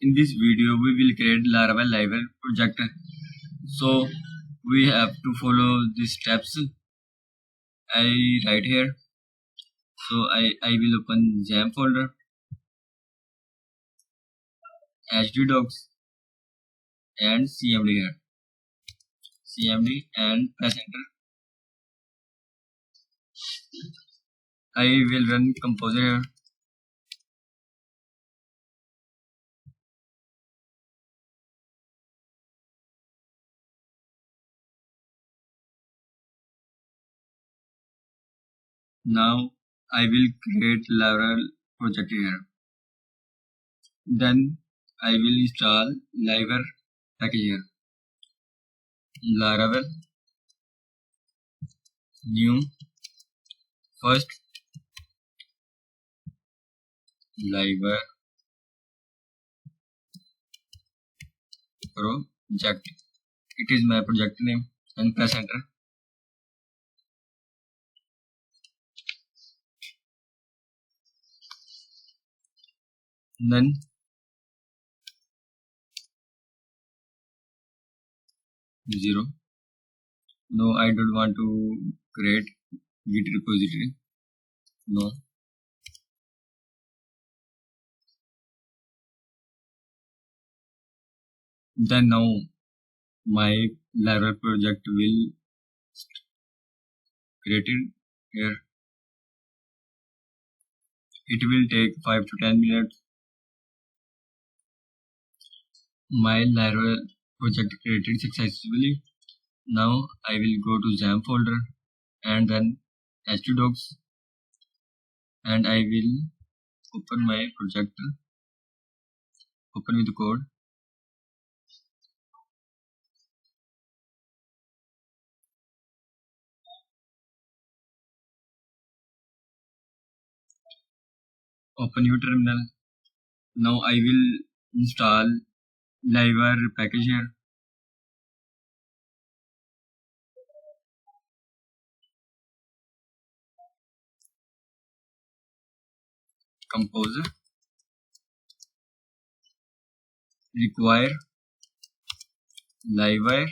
in this video we will create Laravel Livewire project. So we have to follow these steps. I write here. So I will open XAMPP folder, htdocs and cmd here. cmd and press enter. I will run composer here. Now I will create Laravel project here. Then I will install Livewire package here. Laravel new first Livewire project. It is my project name and press enter. Then zero. No, I don't want to create Git repository. No. Then now my Laravel project will created here. It will take 5 to 10 minutes. My Laravel project created successfully. Now I will go to XAMPP folder and then htdocs and I will open my project. Open with the code. Open your terminal. Now I will install Livewire package here. Composer require Livewire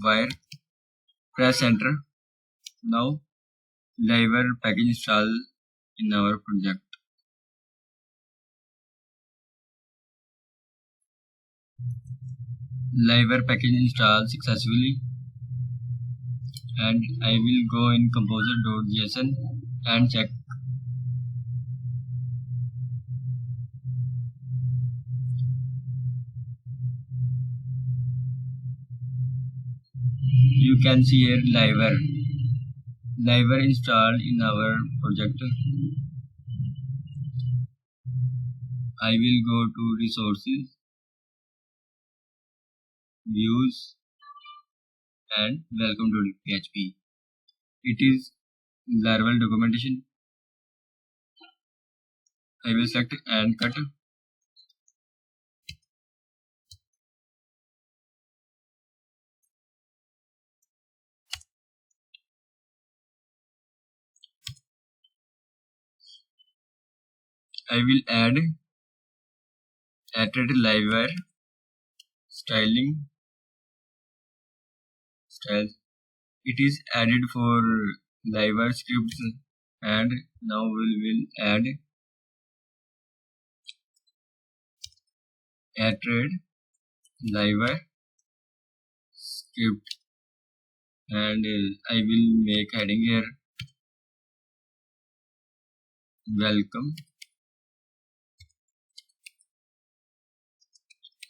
/livewire. Press enter. Now Livewire package install in our project. Livewire package installed successfully, and I will go in composer.json and check. You can see here Livewire installed in our project. I will go to resources, views and welcome.php. It is Laravel documentation. I will select and cut. I will add Livewire styles. It is added for Livewire scripts, and now we will add Livewire script, and I will make heading here welcome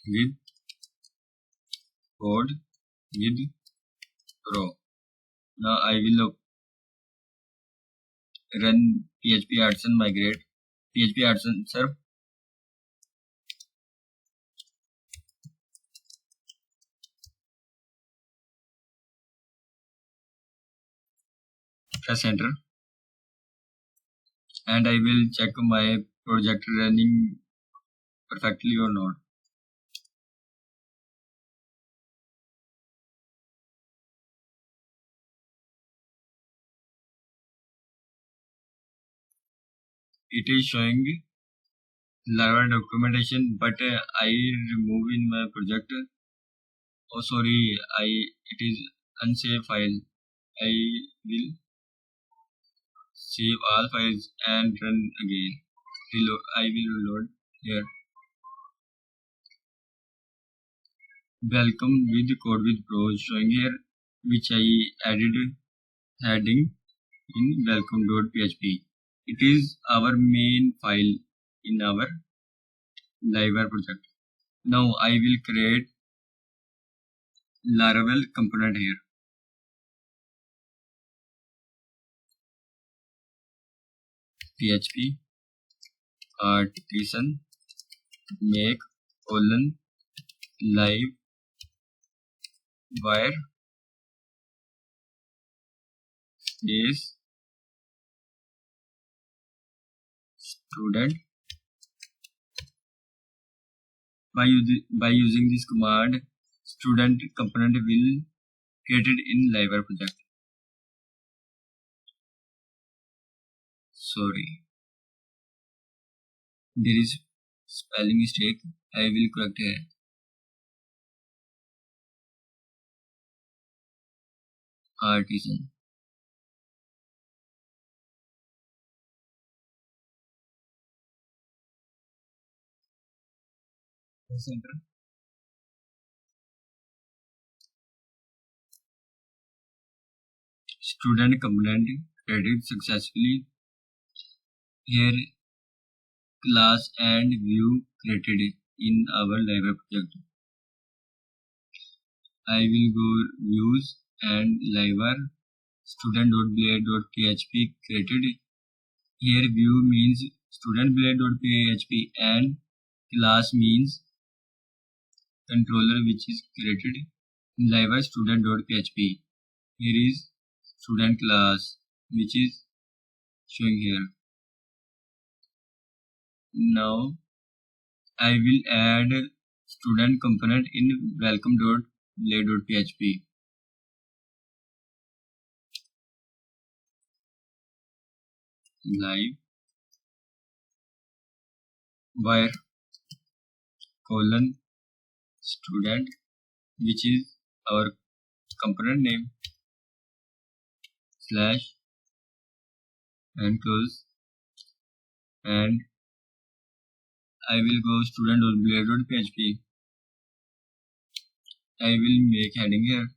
with CodeWithPro. Now I will run PHP artisan migrate PHP artisan serve. Press enter, and I will check my project running perfectly or not. it is showing Laravel documentation, but I remove in my project. Oh sorry, it is unsaved file. I will save all files and run again. I will reload here. Welcome with CodeWithPro showing here, which I added heading in welcome.php. It is our main file in our Livewire project. Now I will create Laravel component here. PHP artisan make live wire space student. By using this command, student component will created in Livewire project. Sorry, there is spelling mistake. I will correct here. Artisan. Center. Student component created successfully. Here class and view created in our Livewire project. I will go views and Livewire student.blade.php created. Here view means student.blade.php and class means controller which is created in Livewire student.php. Here is student class which is showing here. Now I will add student component in welcome.blade.php. Live wire student which is our component name slash and close, and I will go student.blade.php. I will make heading here.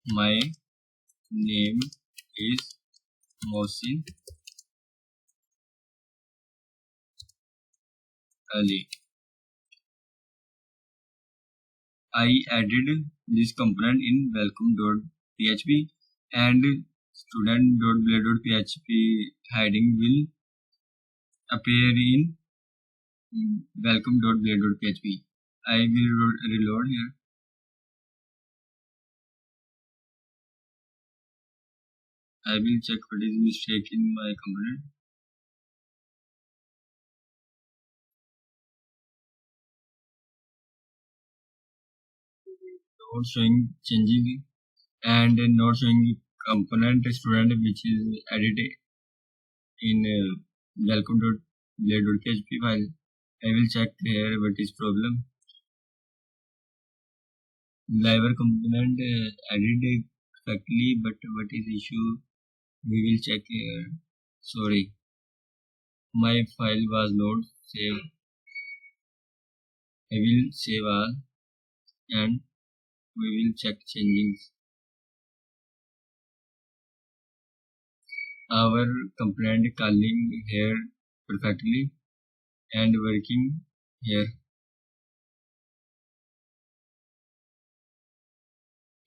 My name is Mohsin Ali. I added this component in welcome.php and student.blade.php heading will appear in welcome.blade.php. I will reload here. I will check what is mistake in my component. Not showing changing and not showing component student which is added in welcome.blade.php file. I will check here what is problem. Livewire component added correctly, but what is issue? We will check here. Sorry, my file was not saved. I will save all and we will check changes. Our component calling here perfectly and working here.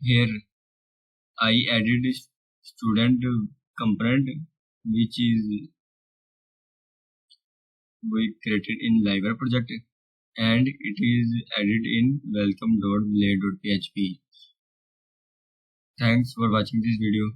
Here I added student component which is we created in Livewire project and it is added in welcome.blade.php. Thanks for watching this video.